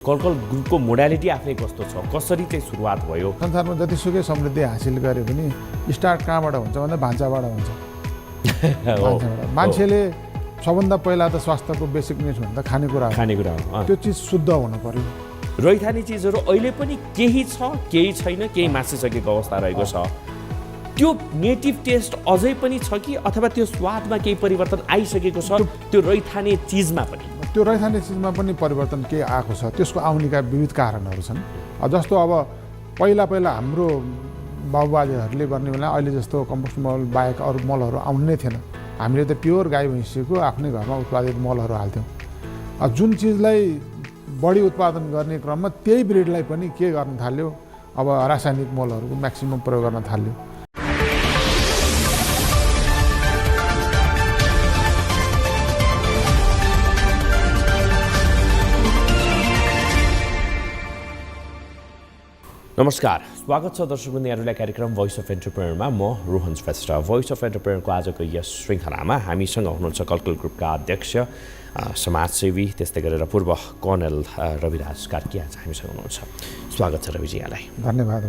कलकल ग्रुपको मोडालिटी आफ्नै कस्तो छ, कसरी चाहिँ सुरुवात भयो? संसारमा जतिसुकै समृद्धि हासिल गरे पनि स्टार्ट कहाँबाट हुन्छ भन्दा भान्साबाट हुन्छ। भान्साबाट मान्छेले सबभन्दा पहिला त स्वास्थ्यको बेसिक निड्स भन्दा खानेकुरा हो। त्यो चिज शुद्ध हुनु पर्यो। रैथाने चिजहरू अहिले पनि केही छ, केही छैन, केही मासिसकेको अवस्था रहेको छ। त्यो नेटिभ टेस्ट अझै पनि छ कि अथवा त्यो स्वादमा केही परिवर्तन आइसकेको छ? त्यो रैथाने चिजमा पनि त्यो रैथाने चिजमा पनि परिवर्तन केही आएको छ। त्यसको आउनेका विविध कारणहरू छन्। जस्तो अब पहिला हाम्रो बाबुबाजेहरूले गर्ने बेला अहिले जस्तो कम्पोस्ट मल बाहेक अरू मलहरू आउनु नै थिएन। हामीले त प्योर गाई भैँसीको आफ्नै घरमा उत्पादित मलहरू हाल्थ्यौँ। जुन चिजलाई बढी उत्पादन गर्ने क्रममा त्यही ब्रिडलाई पनि के गर्न थाल्यो, अब रासायनिक मलहरूको म्याक्सिमम प्रयोग गर्न थाल्यो। नमस्कार, स्वागत छ दर्शकवृन्दहरूलाई कार्यक्रम भोइस अफ एन्टरप्रेन्योरमा। म रोहन श्रेष्ठ। भोइस अफ एन्टरप्रेन्योरको आजको यस श्रृङ्खलामा हामीसँग हुनुहुन्छ कलकल ग्रुपका अध्यक्ष, समाजसेवी, त्यस्तै गरेर पूर्व कर्णेल रविराज कार्की आज हामीसँग हुनुहुन्छ। स्वागत छ रविजी यहाँलाई। धन्यवाद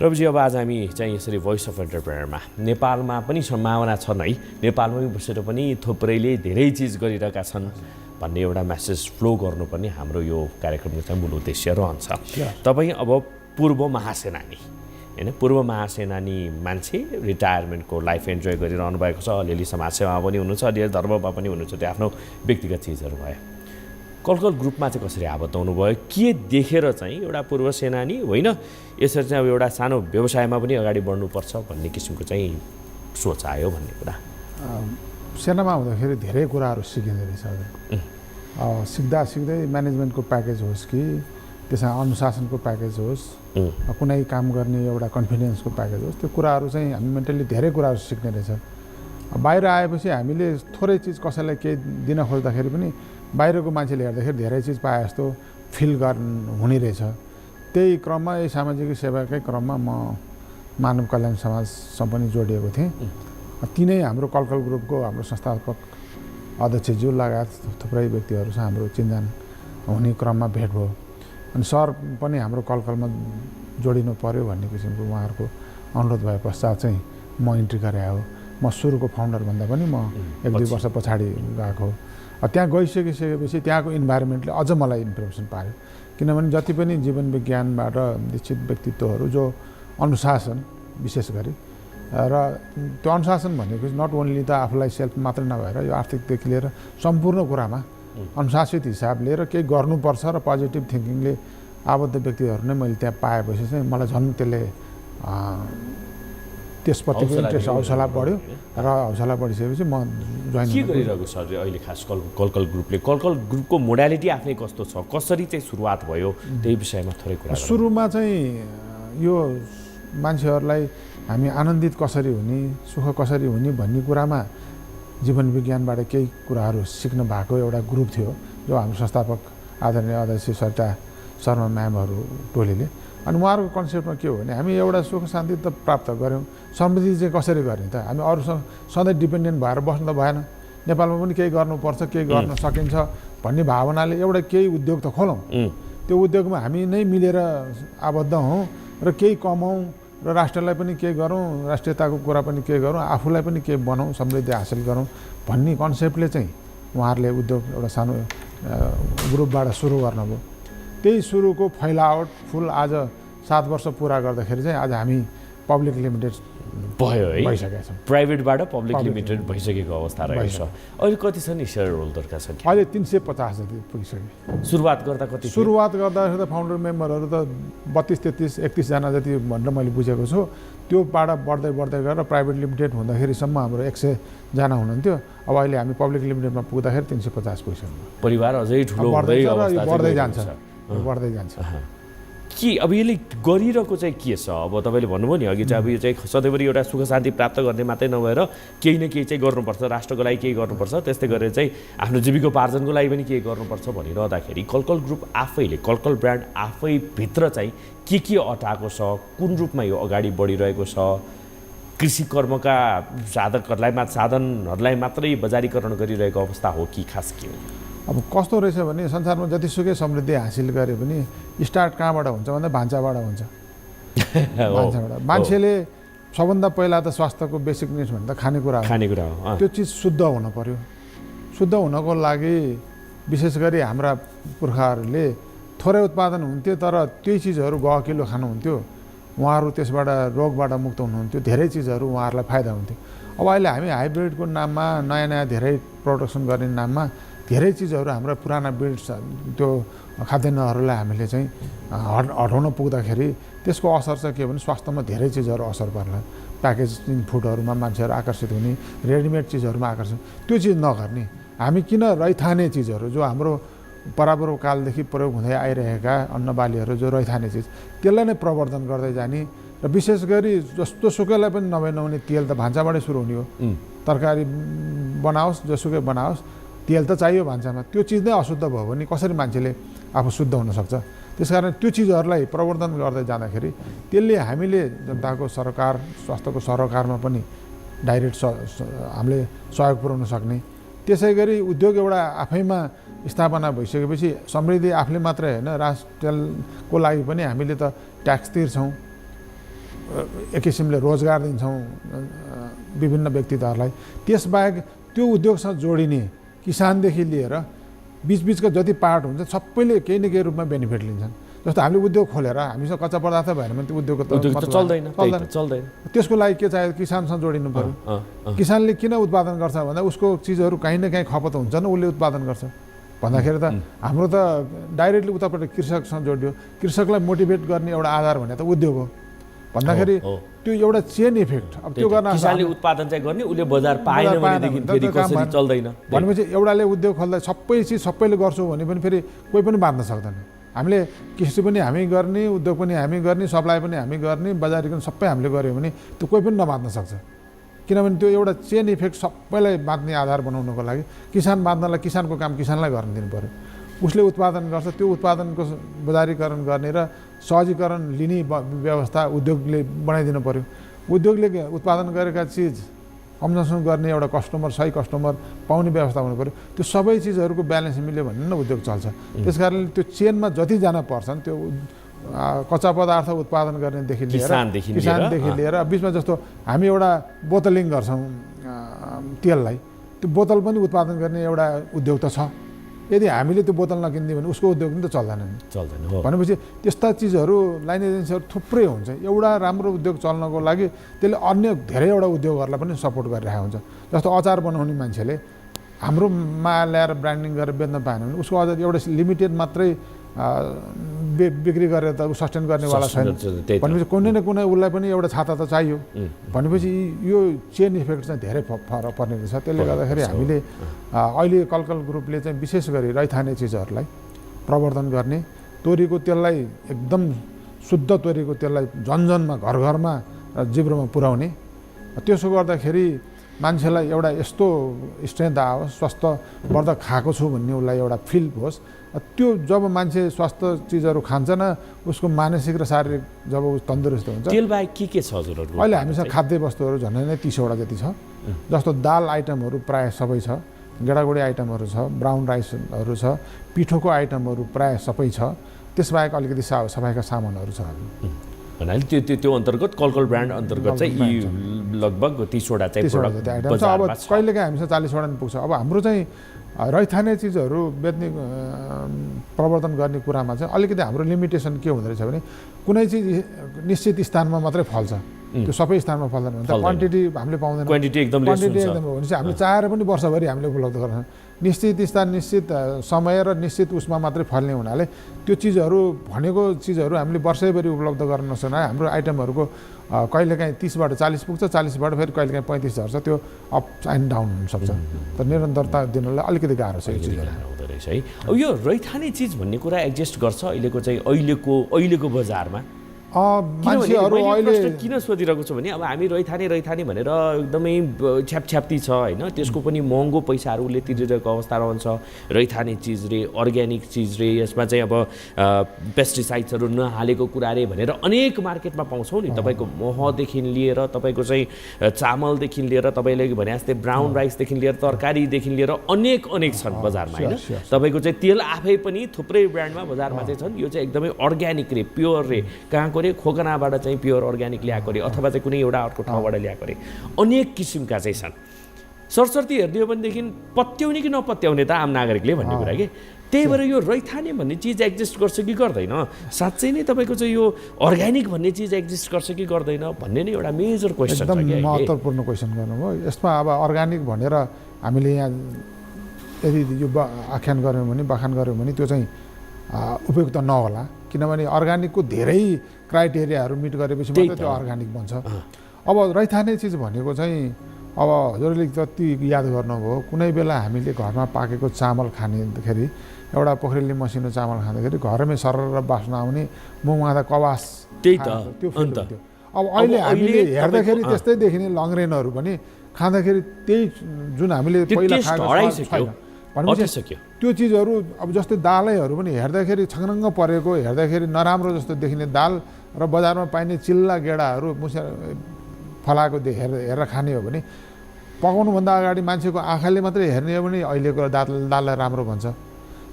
रविजी। अब आज हामी चाहिँ यसरी भोइस अफ एन्टरप्रेन्योरमा नेपालमा पनि सम्भावना छन् है, नेपालमै बसेर पनि थुप्रैले धेरै चिज गरिरहेका छन् भन्ने एउटा मेसेज फ्लो गर्नुपर्ने हाम्रो यो कार्यक्रमको चाहिँ मूल उद्देश्य रहन्छ। तपाईँ अब पूर्व महासेनानी होइन, पूर्व महासेनानी मान्छे, रिटायरमेन्टको लाइफ इन्जोय गरिरहनु भएको छ। अलिअलि समाजसेवामा पनि हुनुहुन्छ, अलिअलि धर्ममा पनि हुनुहुन्छ। त्यो आफ्नो व्यक्तिगत चिजहरू भयो। कलकल ग्रुपमा चाहिँ कसरी आबद्ध हुनुभयो? के देखेर चाहिँ एउटा पूर्व सेनानी होइन यसरी चाहिँ अब एउटा सानो व्यवसायमा पनि अगाडि बढ्नुपर्छ भन्ने किसिमको चाहिँ सोच आयो भन्ने कुरा? सेनामा हुँदाखेरि धेरै कुराहरू सिकिँदो रहेछ। सिक्दा सिक्दै म्यानेजमेन्टको प्याकेज होस् कि त्यसमा अनुशासनको प्याकेज होस्, कुनै काम गर्ने एउटा कन्फिडेन्सको प्याकेज होस्, त्यो कुराहरू चाहिँ हामी मेन्टली धेरै कुराहरू सिक्ने रहेछ। बाहिर आएपछि हामीले थोरै चिज कसैलाई केही दिन खोज्दाखेरि पनि बाहिरको मान्छेले हेर्दाखेरि धेरै चिज पाए जस्तो फिल हुने रहेछ। त्यही क्रममा यही सामाजिक सेवाकै क्रममा म मानव कल्याण समाजसँग पनि जोडिएको थिएँ। तिनै हाम्रो कलकल ग्रुपको हाम्रो संस्थापक अध्यक्षज्यू लगायत थुप्रै व्यक्तिहरू छ, हाम्रो चिन्जान हुने क्रममा भेट भयो। अनि सर पनि हाम्रो कलकलमा जोडिनु पर्यो भन्ने किसिमको उहाँहरूको अनुरोध भए पश्चात चाहिँ म इन्ट्री गरेँ हो। म सुरुको फाउन्डरभन्दा पनि म 1-2 वर्ष पछाडि गएको हो। त्यहाँ गइसकेपछि त्यहाँको इन्भाइरोमेन्टले अझ मलाई इम्प्रेसन पार्यो। किनभने जति पनि जीवन विज्ञानबाट दीक्षित व्यक्तित्वहरू जो अनुशासन विशेष गरी, र त्यो अनुशासन भनेको नट ओन्ली त आफूलाई सेल्फ मात्रै नभएर यो आर्थिकदेखि लिएर सम्पूर्ण कुरामा अनुशासित हिसाब लिएर केही गर्नुपर्छ र पोजिटिभ थिङ्किङले आबद्ध व्यक्तिहरू नै मैले त्यहाँ पाएपछि चाहिँ मलाई झन् त्यसले त्यसप्रतिको इन्ट्रेस्ट हौसला बढ्यो। र हौसला बढिसकेपछि म जोइन के गरिरहेको छ अहिले खास कलकल ग्रुपले? कलकल ग्रुपको मोडालिटी आफ्नै कस्तो छ, कसरी चाहिँ सुरुवात भयो, त्यही विषयमा थोरै कुरा। सुरुमा चाहिँ यो मान्छेहरूलाई हामी आनन्दित कसरी हुने, सुख कसरी हुने भन्ने कुरामा जीवन विज्ञानबाट केही कुराहरू सिक्न भएको एउटा ग्रुप थियो, जो हाम्रो संस्थापक आदरणीय अध्यक्ष सरिता शर्मा म्यामहरू टोलीले। अनि उहाँहरूको कन्सेप्टमा के हो भने हामी एउटा सुख शान्ति त प्राप्त गऱ्यौँ, समृद्धि चाहिँ कसरी गर्ने त? हामी अरूसँग सधैँ डिपेन्डेन्ट भएर बस्नु त भएन। नेपालमा पनि केही गर्नुपर्छ, केही गर्न सकिन्छ भन्ने भावनाले एउटा केही उद्योग त खोलौँ। त्यो उद्योगमा हामी नै मिलेर आबद्ध हौँ र केही कमाउँ र राष्ट्रलाई पनि केही गरौँ, राष्ट्रियताको कुरा पनि केही गरौँ, आफूलाई पनि केही बनाउँ, समृद्धि हासिल गरौँ भन्ने कन्सेप्टले चाहिँ उहाँहरूले उद्योग एउटा सानो ग्रुपबाट सुरु गर्नुभयो। त्यही सुरुको फैलावट फुल आज 7 वर्ष पुरा गर्दाखेरि चाहिँ आज हामी पब्लिक लिमिटेड भयो है, भइसकेका छौँ। प्राइभेटबाट पब्लिक लिमिटेड भइसकेको अवस्था रहेको छ। अहिले कति छ नि सेयर होल्डरका संख्या? अहिले 350 जति पुगिसक्यो। सुरुवात गर्दा कति? सुरुवात गर्दाखेरि त फाउन्डर मेम्बरहरू त 32, 33, 31 जना जति भनेर मैले बुझेको छु। त्योबाट बढ्दै गएर प्राइभेट लिमिटेड हुँदाखेरिसम्म हाम्रो 100 जना हुनुहुन्थ्यो। अब अहिले हामी पब्लिक लिमिटेडमा पुग्दाखेरि 350 पुगिसक्यो। परिवार अझै ठुलो बढ्दै जान्छ। कि अब यसले गरिरहेको चाहिँ के छ? अब तपाईँले भन्नुभयो नि अघि चाहिँ अब यो चाहिँ सधैँभरि एउटा सुख शान्ति प्राप्त गर्ने मात्रै नभएर केही न केही चाहिँ गर्नुपर्छ, राष्ट्रको लागि केही गर्नुपर्छ, त्यस्तै गरेर चाहिँ आफ्नो जीविकोपार्जनको लागि पनि केही गर्नुपर्छ भनिरहँदाखेरि कलकल ग्रुप आफैले, कलकल ब्रान्ड आफै भित्र चाहिँ के अटाएको छ, कुन रूपमा यो अगाडि बढिरहेको छ? कृषि कर्मका साधनहरूलाई मात्रै बजारीकरण गरिरहेको अवस्था हो कि खास के हो? अब कस्तो रहेछ भने संसारमा जतिसुकै समृद्धि हासिल गरे पनि स्टार्ट कहाँबाट हुन्छ भन्दा भान्साबाट हुन्छ। भान्साबाट मान्छेले सबभन्दा पहिला त स्वास्थ्यको बेसिक निड्स भन्दा खानेकुरा हो। त्यो चिज शुद्ध हुन पर्यो। शुद्ध हुनको लागि विशेष गरी हाम्रा पुर्खाहरूले थोरै उत्पादन हुन्थ्यो तर त्यही चिजहरू गहकिलो खानुहुन्थ्यो, उहाँहरू त्यसबाट रोगबाट मुक्त हुनुहुन्थ्यो, धेरै चिजहरू उहाँहरूलाई फाइदा हुन्थ्यो। अब अहिले हामी हाइब्रिडको नाममा नयाँ नयाँ धेरै प्रोडक्सन गर्ने नाममा धेरै चिजहरू हाम्रा पुराना ब्रिड्स त्यो खाद्यान्नहरूलाई हामीले चाहिँ हटाउन पुग्दाखेरि त्यसको असर चाहिँ के भने स्वास्थ्यमा धेरै चिजहरू असर पर्ला। प्याकेजिङ फुडहरूमा मान्छेहरू आकर्षित हुने, रेडिमेड चिजहरूमा आकर्षित, त्यो चिज नगर्ने। हामी किन रैथाने चिजहरू जो हाम्रो बराबर कालदेखि प्रयोग हुँदै आइरहेका अन्नबालीहरू जो रैथाने चिज त्यसलाई नै प्रवर्धन गर्दै जाने र विशेष गरी जस्तो सुकैलाई पनि नहुने तेल त भान्साबाटै सुरु हुने हो। तरकारी बनाओस् जोसुकै बनाओस् तेल त चाहियो भान्सामा। त्यो चिज नै अशुद्ध भयो भने कसरी मान्छेले आफू शुद्ध हुनसक्छ? त्यसकारण त्यो चिजहरूलाई प्रवर्धन गर्दै जाँदाखेरि त्यसले हामीले जनताको सरकार स्वास्थ्यको सरोकारमा पनि डाइरेक्ट हामीले सहयोग पुर्याउन सक्ने। त्यसै गरी उद्योग एउटा आफैमा स्थापना भइसकेपछि समृद्धि आफूले मात्रै होइन राष्ट्रको लागि पनि हामीले त ट्याक्स तिर्छौँ, एक किसिमले रोजगार दिन्छौँ विभिन्न व्यक्तित्वहरूलाई। त्यसबाहेक त्यो उद्योगसँग जोडिने किसानदेखि लिएर बिचबिचका जति पार्ट हुन्छ सबैले केही न केही रूपमा बेनिफिट लिन्छन्। जस्तो हामीले उद्योग खोलेर हामीसँग कच्चा पदार्थ भएन भने त्यो उद्योगको त चल्दैन। त्यसको लागि के चाहियो? किसानसँग जोडिनु पर्यो। किसानले किन उत्पादन गर्छ भन्दा उसको चिजहरू काहीँ न काहीँ खपत हुन्छ न, उसले उत्पादन गर्छ भन्दाखेरि त हाम्रो त डाइरेक्टली उतापट्टि कृषकसँग जोडियो। कृषकलाई मोटिभेट गर्ने एउटा आधार भने त उद्योग हो भन्दाखेरि त्यो एउटा चेन इफेक्ट। अब त्यो गर्न किसानले उत्पादन चाहिँ गर्ने, उसले बजार पाएन भनेदेखि फेरि कसरी चल्दैन भनेपछि एउटाले उद्योग खोल्दा सबै चिज सबैले गर्छौँ भने पनि फेरि कोही पनि बाँध्न सक्दैन। हामीले कृषि पनि हामी गर्ने, उद्योग पनि हामी गर्ने, सप्लाई पनि हामी गर्ने, बजारीकरण सबै हामीले गऱ्यौँ भने त्यो कोही पनि नबाँध्न सक्छ। किनभने त्यो एउटा चेन इफेक्ट सबैलाई बाँध्ने आधार बनाउनको लागि किसान बाँध्नलाई किसानको काम किसानलाई गर्न दिनु पर्यो। उसले उत्पादन गर्छ, त्यो उत्पादनको बजारीकरण गर्ने र सहजीकरण लिने व्यवस्था उद्योगले बनाइदिनु पर्यो। उद्योगले उत्पादन गरेका चिज कन्जम्सन गर्ने एउटा कस्टमर, सही कस्टमर पाउने व्यवस्था हुनु पर्यो। त्यो सबै चिजहरूको ब्यालेन्स मिल्यो भने न उद्योग चल्छ। त्यस कारणले त्यो चेनमा जतिजना पर्छन् त्यो कच्चा पदार्थ उत्पादन गर्नेदेखि किसानदेखि लिएर बिचमा जस्तो हामी एउटा बोतलिङ गर्छौँ तेललाई, त्यो बोतल पनि उत्पादन गर्ने एउटा उद्योग त छ। यदि हामीले त्यो बोतल नकिनिदियो भने उसको उद्योग पनि त चल्दैन भनेपछि त्यस्ता चिजहरू लाइन एजेन्सीहरू थुप्रै हुन्छ। एउटा राम्रो उद्योग चल्नको लागि त्यसले अन्य धेरैवटा उद्योगहरूलाई पनि सपोर्ट गरिरहेको हुन्छ। जस्तो अचार बनाउने मान्छेले हाम्रोमा ल्याएर ब्रान्डिङ गरेर बेच्न पाएन भने उसको अझ एउटा लिमिटेड मात्रै बिक्री गरेर त सस्टेन गर्नेवाला छैन भनेपछि कुनै न कुनै उसलाई पनि एउटा छाता त चाहियो। भनेपछि यो चेन इफेक्ट चाहिँ धेरै फरक पर्ने रहेछ। त्यसले गर्दाखेरि हामीले अहिले कलकल ग्रुपले चाहिँ विशेष गरी रैथाने चिजहरूलाई प्रवर्धन गर्ने, तोरीको तेललाई एकदम शुद्ध तोरीको तेललाई जनजनमा घर घरमा जिब्रोमा पुर्याउने। त्यसो गर्दाखेरि मान्छेलाई एउटा यस्तो स्ट्रेन्थ आओस्, स्वास्थ्यवर्धक खाएको छु भन्ने उसलाई एउटा फिल होस्। त्यो जब मान्छे स्वास्थ्य चिजहरू खान्छ न उसको मानसिक र शारीरिक जब ऊ तन्दुरुस्त हुन्छ। तेल बाहेक के छ हजुरहरु? अहिले हामीसँग खाद्य वस्तुहरू झन्डै नै 30 वटा जति छ। जस्तो दाल आइटमहरू प्राय सबै छ, गेडागुडी आइटमहरू छ, ब्राउन राइसहरू छ, पिठोको आइटमहरू प्राय सबै छ। त्यसबाहेक अलिकति सफाइका सामानहरू छ। भन्नाले त्यो अन्तर्गत कलकल ब्रान्ड अन्तर्गत चाहिँ यी लगभग 30 वटा चाहिँ प्रोडक्ट आइटम छ। अब कहिलेकाहीँ हामीसँग 40 वटा पनि पुग्छ। अब हाम्रो चाहिँ रैथाने चिजहरू बेच्ने प्रवर्धन गर्ने कुरामा चाहिँ अलिकति हाम्रो लिमिटेसन के हुँदो रहेछ भने कुनै चिज निश्चित स्थानमा मात्रै फल्छ, त्यो सबै स्थानमा फल्दैन भने क्वान्टिटी हामीले पाउँदैन। क्वान्टिटी एकदम हो भने चाहिँ हामीले चाहेर पनि वर्षभरि हामीले उपलब्ध गर्न निश्चित स्थान, निश्चित समय र निश्चित उसमा मात्रै फल्ने हुनाले त्यो चिजहरू भनेको चिजहरू हामीले वर्षैभरि उपलब्ध गर्न नसक्ने हाम्रो आइटमहरूको कहिलेकाहीँ 30बाट 40 पुग्छ, 40बाट फेरि कहिलेकाहीँ 35 झर्छ। त्यो अप एन्ड डाउन हुनसक्छ। तर निरन्तरता दिनलाई अलिकति गाह्रो छ यो चिजहरू हुँदो रहेछ है। अब यो रैथाने चिज भन्ने कुरा एक्जिस्ट गर्छ अहिलेको बजारमा मान्छेहरू अहिले किन सोधिरहेको छु भने अब हामी रैथाने भनेर एकदमै छ्यापछ्याप्ती छ होइन, त्यसको पनि महँगो पैसाहरू उसले तिरिरहेको अवस्था रहन्छ। रैथाने चिज रे, अर्ग्यानिक चिज रे, यसमा चाहिँ अब पेस्टिसाइड्सहरू नहालेको कुरा रे भनेर अनेक मार्केटमा पाउँछौँ नि। तपाईँको महदेखि लिएर तपाईँको चाहिँ चामलदेखि लिएर तपाईँले भने जस्तै ब्राउन राइसदेखि लिएर तरकारीदेखि लिएर अनेक छन् बजारमा होइन। तपाईँको चाहिँ तेल आफै पनि थुप्रै ब्रान्डमा बजारमा चाहिँ छन्। यो चाहिँ एकदमै अर्ग्यानिक रे, प्योर रे, कहाँको रे, खोकनाबाट चाहिँ प्योर अर्ग्यानिक ल्याएको रे, अथवा चाहिँ कुनै एउटा अर्को ठाउँबाट ल्याएको रे, अनेक किसिमका चाहिँ छन्। सरसर्ती हेरिदियो भनेदेखि पत्याउने कि नपत्याउने त आम नागरिकले भन्ने कुरा कि। त्यही भएर यो रैथाने भन्ने चिज एक्जिस्ट गर्छ कि गर्दैन, साँच्चै नै तपाईँको चाहिँ यो अर्ग्यानिक भन्ने चिज एक्जिस्ट गर्छ कि गर्दैन भन्ने नै एउटा मेजर क्वेसन छ। एकदम महत्त्वपूर्ण क्वेसन गर्नुभयो। यसमा अब अर्ग्यानिक भनेर हामीले यहाँ यदि यो आख्यान गऱ्यौँ भने, बखान गऱ्यौँ भने त्यो चाहिँ उपयुक्त नहोला, किनभने अर्ग्यानिकको धेरै क्राइटेरियाहरू मिट गरेपछि मात्रै त्यो अर्ग्यानिक बन्छ। अब रैथाने चिज भनेको चाहिँ अब हजुरले जति याद गर्नुभयो, कुनै बेला हामीले घरमा पाकेको चामल खाँदाखेरि, एउटा पोखरेली मसिनो चामल खाँदाखेरि घरमै सरर बास्न आउने मुखमा त कवास, त्यही त त्यो फिल हुन्थ्यो। अब अहिले हामीले हेर्दाखेरि त्यस्तै देखिने लङरेनहरू पनि खाँदाखेरि त्यही जुन हामीले पहिला खाएको भनेपछि त्यो चिजहरू अब जस्तै दालैहरू पनि हेर्दाखेरि छङ्रङ्ग परेको, हेर्दाखेरि नराम्रो जस्तो देखिने दाल र बजारमा पाइने चिल्ला गेडाहरू फलाएको हेरेर खाने हो भने, पकाउनुभन्दा अगाडि मान्छेको आँखाले मात्रै हेर्ने हो भने अहिलेको दाललाई राम्रो भन्छ,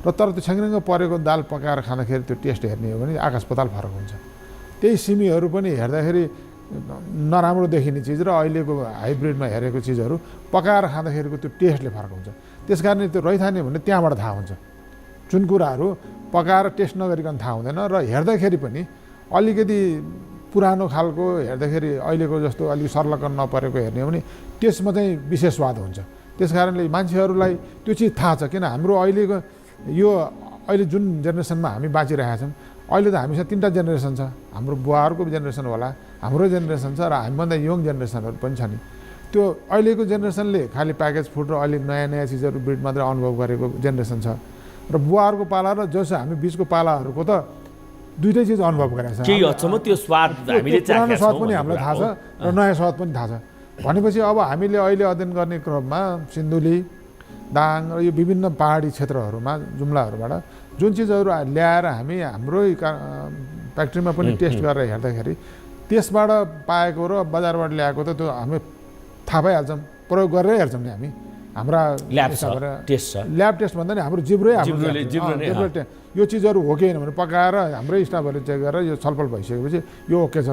र तर त्यो छङ्रङ्ग परेको दाल पकाएर खाँदाखेरि त्यो टेस्ट हेर्ने हो भने आकाश पाताल फरक हुन्छ। त्यही सिमीहरू पनि हेर्दाखेरि नराम्रो देखिने चिज र अहिलेको हाइब्रिडमा हेरेको चिजहरू पकाएर खाँदाखेरिको त्यो टेस्टले फरक हुन्छ। त्यस कारण त्यो रैथाने भन्ने त्यहाँबाट थाहा हुन्छ। जुन कुराहरू पकाएर टेस्ट नगरिकन थाहा हुँदैन, र हेर्दाखेरि पनि अलिकति पुरानो खालको हेर्दाखेरि अहिलेको जस्तो अलिक सर्लक्क नपरेको हेर्ने हो भने त्यसमा चाहिँ विशेष स्वाद हुन्छ। त्यस कारणले मान्छेहरूलाई त्यो चिज थाहा छ। किन हाम्रो अहिलेको यो अहिले जुन जेनेरेसनमा हामी बाँचिरहेका छौँ, अहिले त हामीसँग 3टा जेनेरेसन छ। हाम्रो बुवाहरूको जेनेरेसन होला, हाम्रो जेनेरेसन छ, र हामीभन्दा यङ जेनेरेसनहरू पनि छ नि। त्यो अहिलेको जेनेरेसनले खालि प्याकेज फुड र अहिले नयाँ चिजहरू ब्रिड मात्रै अनुभव गरेको जेनेरेसन छ, र बुवाहरूको पाला र जस हामी बिचको पालाहरूको त दुईटै चिज अनुभव गरेको छ। केही हदसम्म त्यो स्वाद हामीले पुरानो स्वाद पनि हामीलाई थाहा छ र नयाँ स्वाद पनि थाहा छ। भनेपछि अब हामीले अहिले अध्ययन गर्ने क्रममा सिन्धुली, दाङ र यो विभिन्न पहाडी क्षेत्रहरूमा, जुम्लाहरूबाट जुन चिजहरू ल्याएर हामी हाम्रै फ्याक्ट्रीमा पनि टेस्ट गरेर हेर्दाखेरि त्यसबाट पाएको र बजारबाट ल्याएको त त्यो हामी थाहा पाइहाल्छौँ, प्रयोग गरेरै हेर्छौँ नि हामी। हाम्रा ल्याब टेस्ट भन्दा नि हाम्रो जिब्रै यो चिजहरू हो कि होइन भने पकाएर हाम्रै स्टाफहरूले चेक गरेर यो छलफल भइसकेपछि यो ओके छ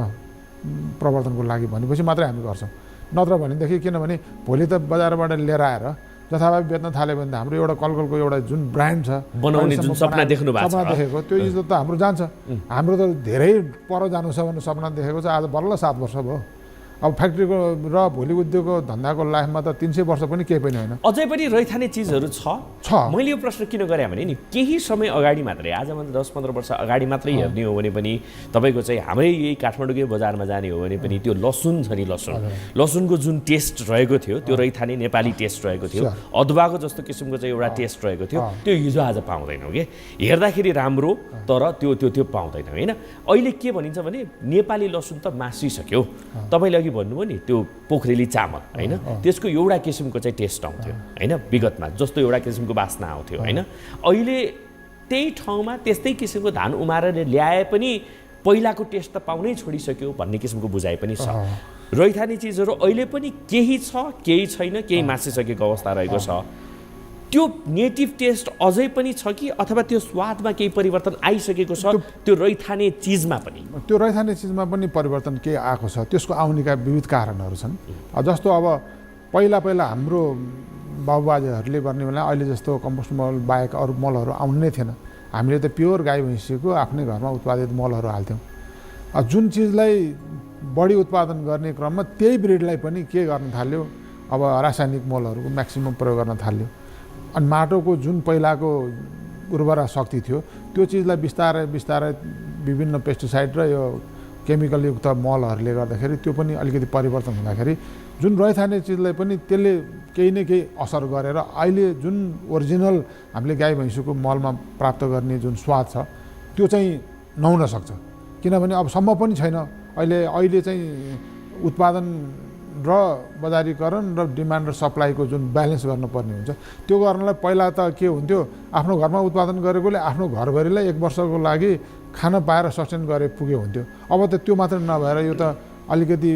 प्रवर्तनको लागि भनेपछि मात्रै हामी गर्छौँ। नत्र भनेदेखि, किनभने भोलि त बजारबाट लिएर आएर जथाभावी बेच्न थाल्यो भने त हाम्रो एउटा कलकलको एउटा जुन ब्रान्ड छ, बनाउने जुन सपना देखेको त्यो इज्जत त हाम्रो जान्छ। हाम्रो त धेरै पर जानु छ भने सपना देखेको छ, आज बल्ल 7 वर्ष भयो। अब फ्याक्ट्रीको र भोलि उद्योगको धन्दाको लाइफमा त 300 वर्ष पनि केही पनि होइन। अझै पनि रैथाने चिजहरू छ। मैले यो प्रश्न किन गरेँ भने नि, केही समय अगाडि मात्रै, आजभन्दा 10-15 वर्ष अगाडि मात्रै हेर्ने हो भने पनि तपाईँको चाहिँ हाम्रै यही काठमाडौँकै बजारमा जाने हो भने पनि त्यो लसुन छ नि, लसुनको जुन टेस्ट रहेको थियो त्यो रैथाने नेपाली टेस्ट रहेको थियो। अदुवाको जस्तो किसिमको चाहिँ एउटा टेस्ट रहेको थियो, त्यो हिजो आज पाउँदैनौँ कि। हेर्दाखेरि राम्रो, तर त्यो पाउँदैनौँ होइन। अहिले के भनिन्छ भने नेपाली लसुन त मासिसक्यो। तपाईँले अघि भन्नुभयो नि त्यो पोखरेली चामल होइन, त्यसको एउटा किसिमको चाहिँ टेस्ट आउँथ्यो होइन, विगतमा जस्तो एउटा किसिमको बास्ना आउँथ्यो होइन। अहिले त्यही ठाउँमा त्यस्तै किसिमको धान उमारेर ल्याए पनि पहिलाको टेस्ट त पाउनै छोडिसक्यो भन्ने किसिमको बुझाइ पनि छ। रैथाने चिजहरू अहिले पनि केही छ, केही छैन, केही मासिसकेको अवस्था रहेको छ। त्यो नेटिभ टेस्ट अझै पनि छ कि, अथवा त्यो स्वादमा केही परिवर्तन आइसकेको छ त्यो रैथाने चिजमा पनि? त्यो रैथाने चिजमा पनि परिवर्तन केही आएको छ। त्यसको आउनेका विविध कारणहरू छन्। जस्तो अब पहिला हाम्रो बाबुबाजेहरूले गर्ने बेला अहिले जस्तो कम्पोस्ट मल बाहेक अरू मलहरू आउनु नै थिएन। हामीले त प्योर गाई भैँसीको आफ्नै घरमा उत्पादित मलहरू हाल्थ्यौँ। जुन चिजलाई बढी उत्पादन गर्ने क्रममा त्यही ब्रिडलाई पनि के गर्न थाल्यो, अब रासायनिक मलहरूको म्याक्सिमम प्रयोग गर्न थाल्यो। अनि माटोको जुन पहिलाको उर्वरा शक्ति थियो त्यो चिजलाई बिस्तारै विभिन्न पेस्टिसाइड र यो केमिकलयुक्त मलहरूले गर्दाखेरि त्यो पनि अलिकति परिवर्तन हुँदाखेरि जुन रैथाने चिजलाई पनि त्यसले केही न केही असर गरेर अहिले जुन ओरिजिनल हामीले गाई भैँसीको मलमा प्राप्त गर्ने जुन स्वाद छ त्यो चाहिँ नहुन सक्छ। किनभने अब सम्भव पनि छैन अहिले चाहिँ उत्पादन र बजारीकरण र डिमान्ड र सप्लाईको जुन ब्यालेन्स गर्नुपर्ने हुन्छ त्यो गर्नलाई पहिला त के हुन्थ्यो आफ्नो घरमा उत्पादन गरेकोले आफ्नो घरभरिलाई 1 वर्षको लागि खान पाएर सस्टेन गरे पुग्यो हुन्थ्यो। अब त त्यो मात्र नभएर यो त अलिकति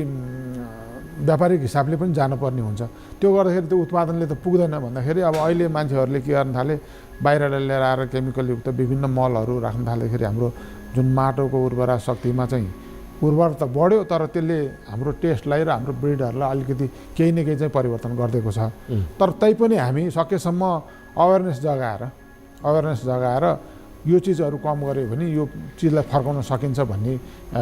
व्यापारिक हिसाबले पनि जानुपर्ने हुन्छ। त्यो गर्दाखेरि त्यो उत्पादनले त पुग्दैन भन्दाखेरि अब अहिले मान्छेहरूले के गर्न थाले बाहिरबाट लिएर आएर केमिकलयुक्त विभिन्न मलहरू राख्न थाल्दाखेरि हाम्रो जुन माटोको उर्वरा शक्तिमा चाहिँ उर्वर त बढ्यो तर त्यसले हाम्रो टेस्टलाई र हाम्रो ब्रिडहरूलाई अलिकति केही न केही चाहिँ परिवर्तन गरिदिएको छ। तर तैपनि हामी सकेसम्म अवेरनेस जगाएर यो चिजहरू कम गऱ्यो भने यो चिजलाई फर्काउन सकिन्छ भन्ने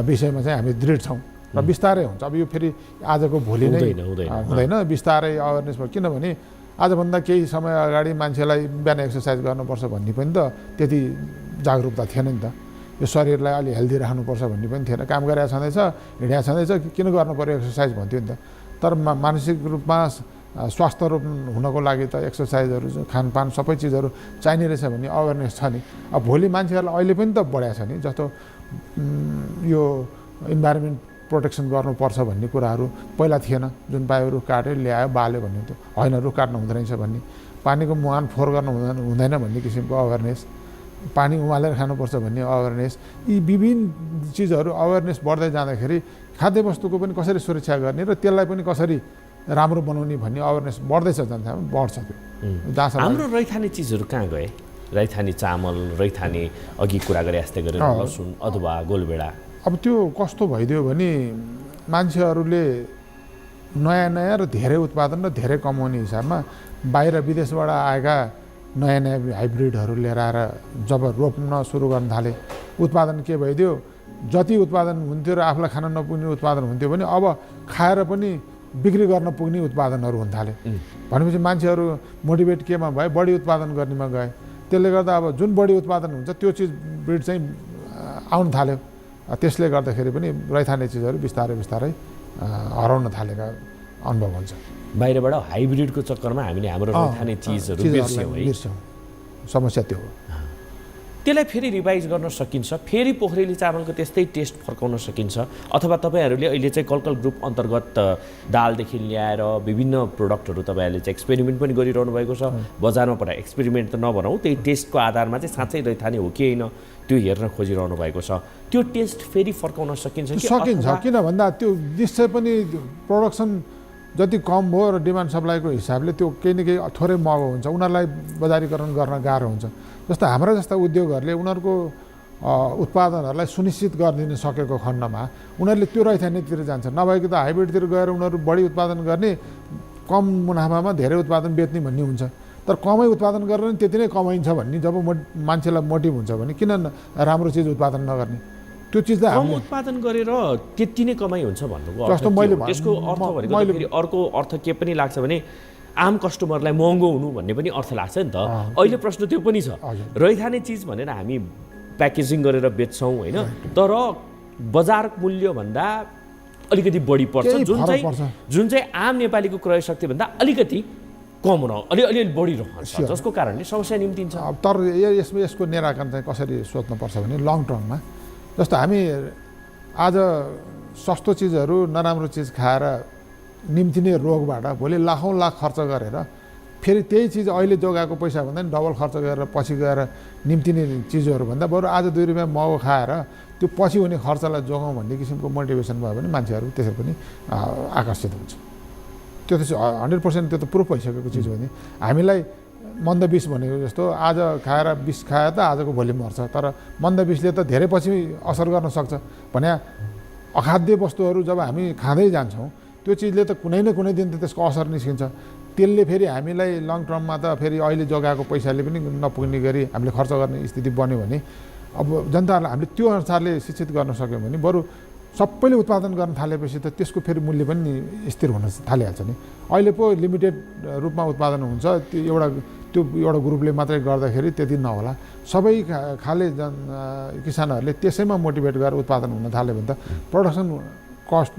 विषयमा चाहिँ हामी दृढ छौँ र बिस्तारै हुन्छ। अब यो फेरि आजको भोलि नै हुँदैन, बिस्तारै अवेरनेस भयो। किनभने आजभन्दा केही समय अगाडि मान्छेलाई बिहान एक्सर्साइज गर्नुपर्छ भन्ने पनि त त्यति जागरुकता थिएन नि त। यो शरीरलाई अलि हेल्दी राख्नुपर्छ भन्ने पनि थिएन। काम गरेर छँदैछ, हिँडेर छँदैछ, किन गर्नु पर्यो एक्सर्साइज भन्थ्यो नि त। तर मानसिक रूपमा स्वास्थ्य रूप हुनको लागि त एक्सर्साइजहरू खानपान सबै चिजहरू चाहिने रहेछ भन्ने अवेरनेस छ नि। अब भोलि मान्छेहरूलाई अहिले पनि त बढाएको छ नि, जस्तो यो इन्भाइरोमेन्ट प्रोटेक्सन गर्नुपर्छ भन्ने कुराहरू पहिला थिएन। जुन पायो रुख काट्यो ल्यायो बाल्यो भन्ने थियो, होइन रुख काट्नु हुँदैन रहेछ भन्ने, पानीको मुहान फोहोर गर्नु हुँदैन भन्ने किसिमको अवेरनेस, पानी उमालेर खानुपर्छ भन्ने अवेरनेस, यी विभिन्न चिजहरू अवेरनेस बढ्दै जाँदाखेरि खाद्यवस्तुको पनि कसरी सुरक्षा गर्ने र त्यसलाई पनि कसरी राम्रो बनाउने भन्ने अवेरनेस बढ्दैछ, जनतामा बढ्छ। त्यो जहाँसम्म हाम्रो रैथाने चिजहरू कहाँ गए? रैथाने चामल, रैथाने अघि कुरा गरे जस्तै गरेर लसुन, अदुवा, गोलभेडा, अब त्यो कस्तो भइदियो भने मान्छेहरूले नयाँ र धेरै उत्पादन र धेरै कमाउने हिसाबमा बाहिर विदेशबाट आएका नयाँ हाइब्रिडहरू लिएर आएर जब रोप्न सुरु गर्न थाले, उत्पादन के भइदियो, जति उत्पादन हुन्थ्यो र आफूलाई खान नपुग्ने उत्पादन हुन्थ्यो भने अब खाएर पनि बिक्री गर्न पुग्ने उत्पादनहरू हुन थाले। भनेपछि मान्छेहरू मोटिभेट केमा भए, बढी उत्पादन गर्नेमा गए। त्यसले गर्दा अब जुन बढी उत्पादन हुन्छ त्यो चिज ब्रिड चाहिँ आउन थाल्यो। त्यसले गर्दाखेरि पनि रैथाने चिजहरू बिस्तारै हराउन थालेका अनुभव हुन्छ। बाहिरबाट हाइब्रिडको चक्करमा हामीले हाम्रो रैथाने चिजहरू बिर्स्यौँ। समस्या त्यो हो। त्यसलाई फेरि रिभाइज गर्न सकिन्छ, फेरि पोखरेली चामलको त्यस्तै टेस्ट फर्काउन सकिन्छ, अथवा तपाईँहरूले अहिले चाहिँ कलकल ग्रुप अन्तर्गत दालदेखि ल्याएर विभिन्न प्रोडक्टहरू तपाईँहरूले चाहिँ एक्सपेरिमेन्ट पनि गरिरहनु भएको छ। बजारमा पठाए एक्सपेरिमेन्ट त नभनौँ, त्यही टेस्टको आधारमा चाहिँ साँच्चै रैथाने हो कि होइन त्यो हेर्न खोजिरहनु भएको छ। त्यो टेस्ट फेरि फर्काउन सकिन्छ? किन भन्दा त्यो निश्चय पनि प्रोडक्सन जति कम भयो र डिमान्ड सप्लाईको हिसाबले त्यो केही न केही थोरै महँगो हुन्छ, उनीहरूलाई बजारीकरण गर्न गाह्रो हुन्छ। जस्तो हाम्रा जस्ता उद्योगहरूले उनीहरूको उत्पादनहरूलाई सुनिश्चित गरिदिन सकेको खण्डमा उनीहरूले त्यो रैथानेतिर जान्छ। नभएको त हाइब्रिडतिर गएर उनीहरू बढी उत्पादन गर्ने, कम मुनाफामा धेरै उत्पादन बेच्ने भन्ने हुन्छ। तर कमै उत्पादन गरेर नि त्यति नै कमाइन्छ भन्ने जब मान्छेलाई मोटिभ हुन्छ भने किन राम्रो चिज उत्पादन नगर्ने? त्यो चिज त कम उत्पादन गरेर त्यति नै कमाइ हुन्छ भन्नुको जस्तो मैले त्यसको अर्थ भनेको फेरि अर्को अर्थ के पनि लाग्छ भने आम कस्टमरलाई महँगो हुनु भन्ने पनि अर्थ लाग्छ नि त। अहिले प्रश्न त्यो पनि छ। रैथाने चिज भनेर हामी प्याकेजिङ गरेर बेच्छौँ होइन, तर बजार मूल्यभन्दा अलिकति बढी पर्छ, जुन चाहिँ आम नेपालीको क्रय शक्तिभन्दा अलिकति कम अलिअलि बढिरहन्छ, जसको कारणले समस्या निम्तिन्छ। तर यसको निराकरण चाहिँ कसरी सोच्नुपर्छ भने लङ टर्ममा, जस्तो हामी आज सस्तो चिजहरू नराम्रो चिज खाएर निम्तिने रोगबाट भोलि लाखौँ लाख खर्च गरेर फेरि त्यही चिज अहिले जोगाएको पैसा भन्दा नि डबल खर्च गरेर पछि गएर निम्तिने चिजहरू भन्दा बरु आज 2 रुपियाँ महँगो खाएर त्यो पछि हुने खर्चलाई जोगाउँ भन्ने किसिमको मोटिभेसन भयो भने मान्छेहरू त्यसै पनि आकर्षित हुन्छ। त्यो त 100% त्यो त प्रुफ भइसकेको चिज हो नि। हामीलाई मन्द विष भनेको जस्तो आज खाएर विष खाए त आजको भोलि मर्छ, तर मन्द विषले त धेरै पछि असर गर्न सक्छ भने अखाद्य वस्तुहरू जब हामी खाँदै जान्छौँ त्यो चिजले त कुनै न कुनै दिन त त्यसको असर निस्किन्छ। त्यसले फेरि हामीलाई लङ टर्ममा त फेरि अहिले जोगाएको पैसाले पनि नपुग्ने गरी हामीले खर्च गर्ने स्थिति बन्यो भने अब जनताहरूलाई हामीले त्यो अनुसारले शिक्षित गर्न सक्यौँ भने बरु सबैले उत्पादन गर्न थालेपछि त त्यसको फेरि मूल्य पनि स्थिर हुन थालिहाल्छ नि। अहिले पो लिमिटेड रूपमा उत्पादन हुन्छ, त्यो एउटा ग्रुपले मात्रै गर्दाखेरि त्यति नहोला। सबै खाले किसानहरूले त्यसैमा मोटिभेट गरेर उत्पादन हुन थाल्यो भने त प्रोडक्सन कस्ट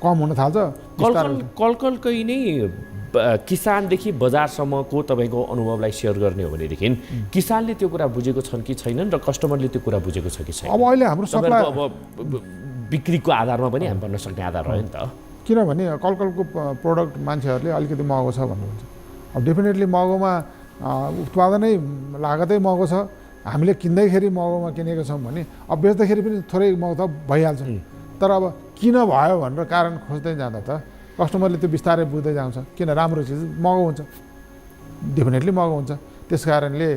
कम हुन थाल्छ। कलकलकै नै किसानदेखि बजारसम्मको तपाईँको अनुभवलाई सेयर गर्ने हो भनेदेखि किसानले त्यो कुरा बुझेको छन् कि छैनन् र कस्टमरले त्यो कुरा बुझेको छ कि छैन? अब अहिले हाम्रो सप्लाई अब बिक्रीको आधारमा पनि हामी भन्न सक्ने आधार रह्यो नि त। किनभने कलकलको प्रोडक्ट मान्छेहरूले अलिकति महँगो छ भन्नुहुन्छ। अब डेफिनेटली महँगोमा उत्पादनै लागतै महँगो छ, हामीले किन्दैखेरि महँगोमा किनेको छौँ भने अब बेच्दाखेरि पनि थोरै महँगो त भइहाल्छ। तर अब किन भयो भनेर कारण खोज्दै जाँदा त कस्टमरले त्यो बिस्तारै बुझ्दै जान्छ। किन राम्रो चिज महँगो हुन्छ, डेफिनेटली महँगो हुन्छ, त्यस कारणले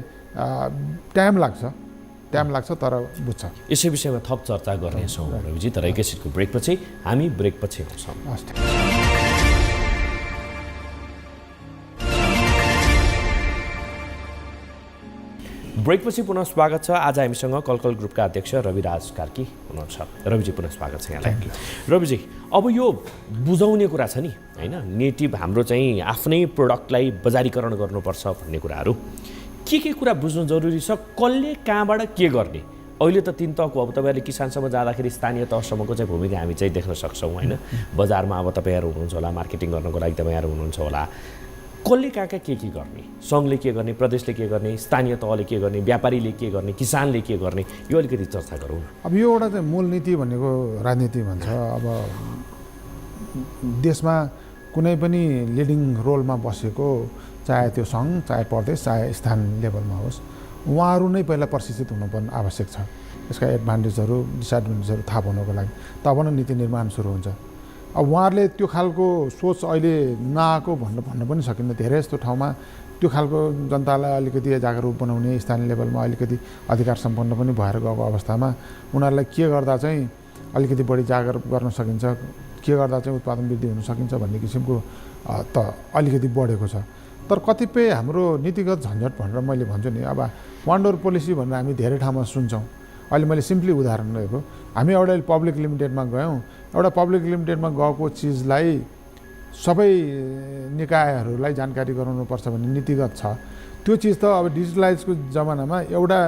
टाइम लाग्छ तर बुझ्छ। यसै विषयमा थप चर्चा गर्नेछौँ रविजी, तर एकैछिनको ब्रेकपछि हामी ब्रेकपछि आउँछौँ। ब्रेकपछि पुनः स्वागत छ। आज हामीसँग कलकल ग्रुपका अध्यक्ष रविराज कार्की हुनुहुन्छ। रविजी पुनः स्वागत छ यहाँलाई। रविजी, अब यो बुझाउने कुरा छ नि होइन, नेटिभ हाम्रो चाहिँ आफ्नै प्रोडक्टलाई बजारीकरण गर्नुपर्छ भन्ने कुराहरू के कुरा बुझ्नु जरुरी छ? कसले कहाँबाट के गर्ने? अहिले त 3 तहको अब तपाईँहरूले किसानसम्म जाँदाखेरि स्थानीय तहसम्मको चाहिँ भूमिका हामी चाहिँ देख्न सक्छौँ होइन। बजारमा अब तपाईँहरू हुनुहुन्छ होला, मार्केटिङ गर्नको लागि तपाईँहरू हुनुहुन्छ होला। कसले कहाँ के गर्ने? सङ्घले के गर्ने, प्रदेशले के गर्ने, स्थानीय तहले के गर्ने, व्यापारीले के गर्ने, किसानले के गर्ने, यो अलिकति चर्चा गरौँ न। अब यो एउटा चाहिँ मूल नीति भनेको राजनीति भन्छ। अब देशमा कुनै पनि लिडिङ रोलमा बसेको, चाहे त्यो सङ्घ, चाहे प्रदेश, चाहे स्थान लेभलमा होस्, उहाँहरू नै पहिला प्रशिक्षित हुनुपर्ने आवश्यक छ। यसका एडभान्टेजहरू डिसएडभान्टेजहरू थाहा पाउनको लागि तब न नीति निर्माण सुरु हुन्छ। अब उहाँहरूले त्यो खालको सोच अहिले नआएको भन्न पनि सकिन्न। धेरै जस्तो ठाउँमा त्यो खालको जनतालाई अलिकति जागरुक बनाउने, स्थानीय लेभलमा अलिकति अधिकार सम्पन्न पनि भएर गएको अवस्थामा उनीहरूलाई के गर्दा चाहिँ अलिकति बढी जागरुक गर्न सकिन्छ, के गर्दा चाहिँ उत्पादन वृद्धि हुन सकिन्छ भन्ने किसिमको त अलिकति बढेको छ। तर कतिपय हाम्रो नीतिगत झन्झट भनेर मैले भन्छु नि, अब वान डोर पोलिसी भनेर हामी धेरै ठाउँमा सुन्छौँ। अहिले मैले सिम्पली उदाहरण लिएको, हामी एउटा पब्लिक लिमिटेडमा गयौँ, एउटा पब्लिक लिमिटेडमा गएको चिजलाई सबै निकायहरूलाई जानकारी गराउनुपर्छ भन्ने नीतिगत छ। त्यो चिज त अब डिजिटलाइजको जमानामा एउटा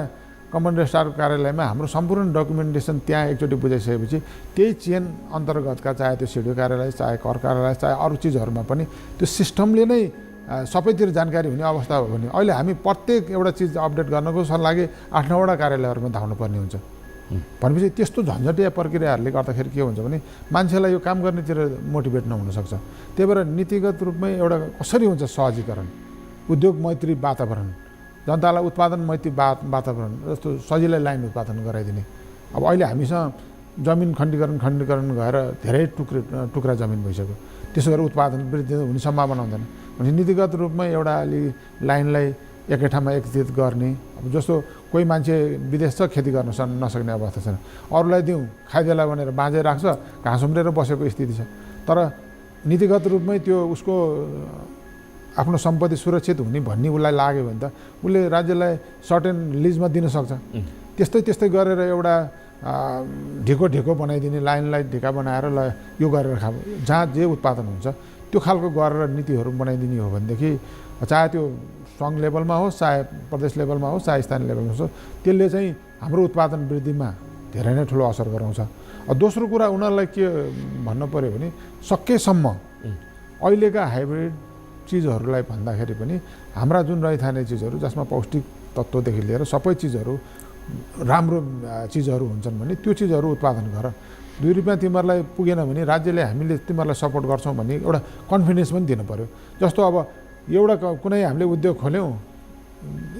कमन रेजिस्ट्रारको कार्यालयमा हाम्रो सम्पूर्ण डकुमेन्टेसन त्यहाँ एकचोटि बुझाइसकेपछि त्यही चेन अन्तर्गतका चाहे त्यो सिडिओ कार्यालय, चाहे कर कार्यालय, चाहे अरू चिजहरूमा पनि त्यो सिस्टमले नै सबैतिर जानकारी हुने अवस्था हो भने अहिले हामी प्रत्येक एउटा चिज अपडेट गर्नको लागि 8-9वटा कार्यालयहरूमा धाउनुपर्ने हुन्छ। भनेपछि त्यस्तो झन्झटिया प्रक्रियाहरूले गर्दाखेरि के हुन्छ भने मान्छेलाई यो काम गर्नेतिर मोटिभेट नहुन सक्छ। त्यही भएर नीतिगत रूपमै एउटा कसरी हुन्छ सहजीकरण, उद्योग मैत्री वातावरण, जनतालाई उत्पादन मैत्री वातावरण जस्तो सजिलै लाइन उत्पादन गराइदिने। अब अहिले हामीसँग जमिन खण्डीकरण गएर धेरै टुक्रा जमिन भइसक्यो। त्यसो गरेर उत्पादन वृद्धि हुने सम्भावना हुँदैन। भने नीतिगत रूपमै एउटा अलि लाइनलाई एकै ठाउँमा एकत्रित गर्ने। अब जस्तो कोही मान्छे विदेश छ, खेती गर्न नसक्ने अवस्था छैन, अरूलाई दिउँ खाइदेला भनेर बाँझै राख्छ, घाँस उम्रेर बसेको स्थिति छ। तर नीतिगत रूपमै त्यो उसको आफ्नो सम्पत्ति सुरक्षित हुने भन्ने उसलाई लाग्यो भने त उसले राज्यलाई सर्टेन लिजमा दिन सक्छ। त्यस्तै गरेर एउटा ढिको बनाइदिने, लाइनलाई ढिका बनाएर ल यो गरेर खा, जहाँ जे उत्पादन हुन्छ त्यो खालको गरेर नीतिहरू बनाइदिने हो भनेदेखि चाहे त्यो सङ्घ लेभलमा होस्, चाहे प्रदेश लेभलमा होस्, चाहे स्थानीय लेभलमा होस्, त्यसले चाहिँ हाम्रो उत्पादन वृद्धिमा धेरै नै ठुलो असर गराउँछ। दोस्रो कुरा उनीहरूलाई के भन्नु पऱ्यो भने सकेसम्म अहिलेका हाइब्रिड चिजहरूलाई भन्दाखेरि पनि हाम्रा जुन रहिथाने चिजहरू जसमा पौष्टिक तत्त्वदेखि लिएर सबै चिजहरू राम्रो चिजहरू हुन्छन् भने त्यो चिजहरू उत्पादन गर। 2 रुपियाँ तिमीहरूलाई पुगेन भने राज्यले हामीले तिमीहरूलाई सपोर्ट गर्छौँ भन्ने एउटा कन्फिडेन्स पनि दिनु पऱ्यो। जस्तो अब एउटा कुनै हामीले उद्योग खोल्यौँ,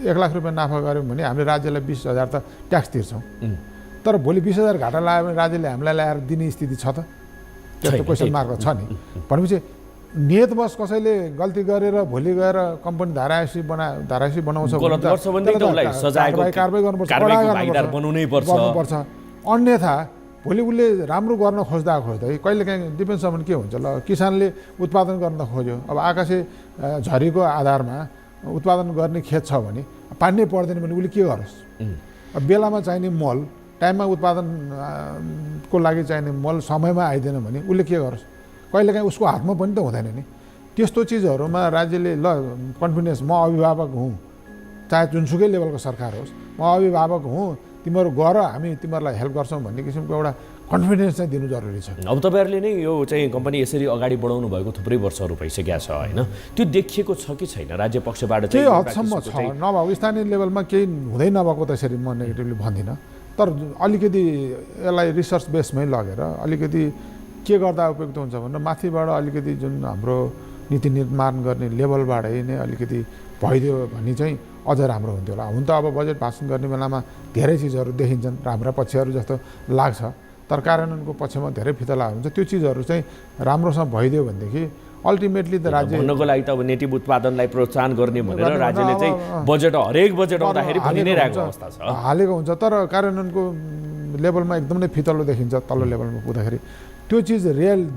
1 लाख रुपियाँ नाफा गऱ्यौँ भने हामीले राज्यलाई 20,000 त ट्याक्स तिर्छौँ। तर भोलि 20,000 घाटा लाग्यो भने राज्यले हामीलाई ल्याएर दिने स्थिति छ त? त्यस्तो क्वेसन मार्क छ नि। भनेपछि नियतवश कसैले गल्ती गरेर भोलि गएर कम्पनी धारासी बनाउँछ कारबाही गर्नुपर्छ। अन्यथा भोलि उसले राम्रो गर्न खोज्दा कहिलेकाहीँ डिफेन्स भने के हुन्छ, ल किसानले उत्पादन गर्न खोज्यो, अब आकाशे झरीको आधारमा उत्पादन गर्ने खेत छ भने पानी पर्दैन भने उसले के गरोस्? अब बेलामा चाहिने मल, टाइममा उत्पादनको लागि चाहिने मल समयमा आइदिएन भने उसले के गरोस्? कहिलेकाहीँ उसको हातमा पनि त हुँदैन नि। त्यस्तो चिजहरूमा राज्यले ल कन्फिडेन्स, म अभिभावक हुँ, चाहे जुनसुकै लेभलको सरकार होस्, म अभिभावक हुँ, तिमीहरू गर हामी तिमीहरूलाई हेल्प गर्छौँ भन्ने किसिमको एउटा कन्फिडेन्स चाहिँ दिनु जरुरी छ। अब तपाईँहरूले नै यो चाहिँ कम्पनी यसरी अगाडि बढाउनु भएको थुप्रै वर्षहरू भइसकेको छ होइन, त्यो देखिएको छ कि छैन राज्य पक्षबाट केही हदसम्म छ, नभएको स्थानीय लेभलमा केही हुँदै नभएको त्यसरी म नेगेटिभली भन्दिनँ, तर अलिकति यसलाई रिसर्च बेसमै लगेर अलिकति के गर्दा उपयुक्त हुन्छ भनेर माथिबाट अलिकति जुन हाम्रो नीति निर्माण गर्ने लेभलबाटै नै अलिकति भइदियो भने चाहिँ अझ राम्रो हुन्थ्यो होला। हुन त अब बजेट भाषण गर्ने बेलामा धेरै चिजहरू देखिन्छन् राम्रा पक्षहरू जस्तो लाग्छ, तर कार्यान्वयनको पक्षमा धेरै फितला हुन्छ। त्यो चिजहरू चाहिँ राम्रोसँग भइदियो भनेदेखि अल्टिमेटली त राज्य भन्नको लागि त अब नेटिभ उत्पादनलाई प्रोत्साहन गर्ने भनेर राज्यले चाहिँ बजेट हरेक बजेट आउँदाखेरि भनि नै रहेको अवस्था छ, हालेको हुन्छ, तर कार्यान्वयनको लेभलमा एकदमै फितलो देखिन्छ। तल्लो लेभलमा पुग्दाखेरि त्यो चिज